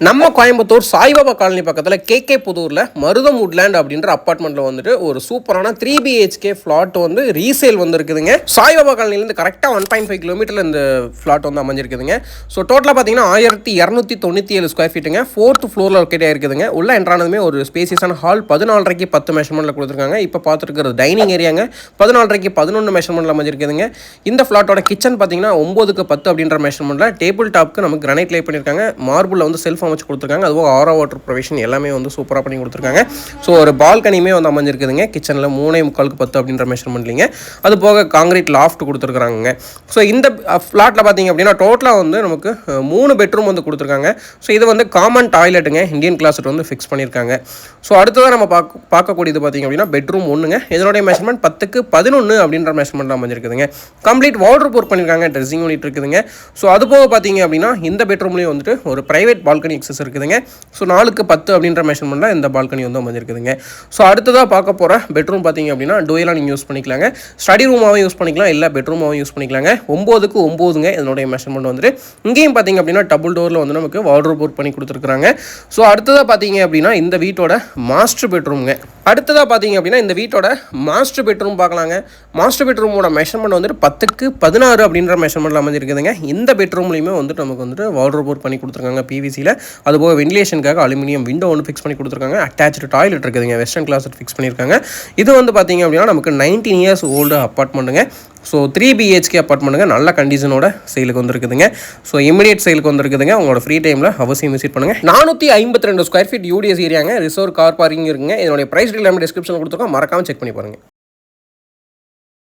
நம்ம கோயம்புத்தூர் சாய்பாபா காலனி பக்கத்தில் கேகே புதூரில் மருதம் வுட்லேண்ட் அப்படின்ற அப்பார்ட்மெண்ட்டில் வந்துட்டு ஒரு சூப்பரான 3BHK ஃப்ளாட் வந்து ரீசேல் வந்துருக்குதுங்க. சாய்பாபா காலனிலேருந்து கரெக்டாக 1.5 கிலோமீட்டரில் இந்த ஃப்ளாட் வந்து அமைஞ்சிருக்குதுங்க. ஸோ டோட்டலாக பார்த்தீங்கன்னா 1297 ஸ்கொயர் ஃபீட்டுங்க. 4th ஃப்ளோரில் லொக்கேட் ஆகிருக்குதுங்க. உள்ள என்ட்ரானதுமே ஒரு ஸ்பேசியஸான ஹால் 14:30க்கு 10 மெஷர்மெண்ட்டில் கொடுத்துருக்காங்க. இப்போ பார்த்துருக்கிறது டைனிங் ஏரியாங்க 14:30க்கு 11 மெஷர்மெண்ட்டில் அமைஞ்சிருக்குதுங்க. இந்த ஃப்ளாட்டோட கிச்சன் பார்த்தீங்கன்னா 9க்கு 10 அப்படின்ற மெஷர்மெண்ட்டில் டேபிள் டாப்க்கு நமக்கு கிரானைட் லே பண்ணியிருக்காங்க. மார்பிளில் வந்து செல்ஃப் வச்சு கொடுத்துருக்காங்க. அதுவும் ஆரோ வாட்டர் ப்ரொவிஷன் எல்லாமே வந்து சூப்பராக பண்ணி கொடுத்துருக்காங்க. ஸோ ஒரு பால்கனியுமே வந்து அமைஞ்சிருக்குதுங்க. கிச்சனில் 3.75க்கு 10 அப்படின்ற மெஷர்மெண்ட்லிங்க. அது போக காங்கிரீட் லாஃப்ட் கொடுத்துருக்காங்க. ஸோ இந்த ஃப்ளாட்டில் பார்த்தீங்க அப்படின்னா டோட்டலாக வந்து நமக்கு 3 பெட்ரூம் வந்து கொடுத்துருக்காங்க. ஸோ இது வந்து காமன் டாய்லெட்டுங்க, இந்தியன் கிளாஸ்ட் வந்து ஃபிக்ஸ் பண்ணியிருக்காங்க. ஸோ அடுத்ததாக நம்ம பார்க்கக்கூடியது பார்த்தீங்க அப்படின்னா பெட்ரூம் 1ங்க. இதனுடைய மெஷர்மெண்ட் 10க்கு 11 அப்படின்ற மெஷர்மெண்ட் அமைஞ்சிருக்குதுங்க. கம்ப்ளீட் வார்ட்ரோப் ஒர்க் பண்ணியிருக்காங்க. ட்ரெஸ்ஸிங் யூனிட் இருக்குதுங்க. ஸோ அது போக பார்த்தீங்க அப்படின்னா இந்த பெட்ரூம்லேயும் வந்துட்டு ஒரு பிரைவேட் பால்கனி எக்ஸஸ் இருக்குதுங்க. ஸோ 4க்கு 10 அப்படின்ற மெஷர்மெண்ட்டில் இந்த பால்கனி வந்து அமைஞ்சிருக்குதுங்க. ஸோ அடுத்ததாக பார்க்க போகிற பெட்ரூம் பார்த்தீங்க அப்படின்னா டூயலாக நீங்கள் யூஸ் பண்ணிக்கலாங்க. ஸ்டடி ரூமாகவும் யூஸ் பண்ணிக்கலாம், இல்லை பெட்ரூமாகவும் யூஸ் பண்ணிக்கலாங்க. 9க்கு 9ங்க இதனுடைய மெஷர்மெண்ட் வந்துட்டு. இங்கேயும் பார்த்தீங்க அப்படின்னா டபுள் டோரில் வந்து நமக்கு வார்ட்ரோப் ஒர்க் பண்ணி கொடுத்துருக்காங்க. ஸோ அடுத்ததாக பார்த்தீங்க அப்படின்னா இந்த வீட்டோட மாஸ்டர் பெட்ரூம்ங்க. அடுத்ததாக பார்த்தீங்க அப்படின்னா இந்த வீட்டோட மாஸ்டர் பெட்ரூம் பார்க்கலாங்க. மாஸ்டர் பெட்ரூமோட மெஷர்மெண்ட் வந்துட்டு 10க்கு 16 அப்படின்ற மெஷர்மெண்ட்டில் அமைஞ்சிருக்குதுங்க. இந்த பெட்ரூம்லையுமே வந்துட்டு நமக்கு வந்துட்டு வார்ட்ரோப் ஒர்க் பண்ணி கொடுத்துருக்காங்க PVCயில். அதுபோக வென்டிலேஷனுக்காக அலுமினியம் விண்டோ ஒன்று ஃபிக்ஸ் பண்ணி கொடுத்துருக்காங்க. அட்டாச்சு டாய்லெட் இருக்குதுங்க, வெஸ்டர்ன் கிளாஸட் ஃபிக்ஸ் பண்ணியிருக்காங்க. இது வந்து பார்த்தீங்க அப்படின்னா நமக்கு 19 இயர்ஸ் ஓல்டு அப்பார்ட்மெண்ட்டுங்க. ஸோ 3BHK அப்பார்ட்மெண்ட்டுங்க, நல்ல கண்டிஷனோட சேலுக்கு வந்துருக்குதுங்க. ஸோ இமிடியேட் சேலுக்கு வந்துருக்குதுங்க. உங்களோட ஃப்ரீ டைமில் அவசியம் விசிட் பண்ணுங்கள். 452 ஸ்கொயர் ஃபீட் UDS ஏரியாங்க. ரிசர்வ் கார் பார்க்கிங் இருக்குங்க. இதனுடைய ப்ரைஸ் டீல் நம்ம டிஸ்கிரிப்ஷனில் கொடுத்துருக்கோம், மறக்காமல் செக் பண்ணி பாருங்கள்.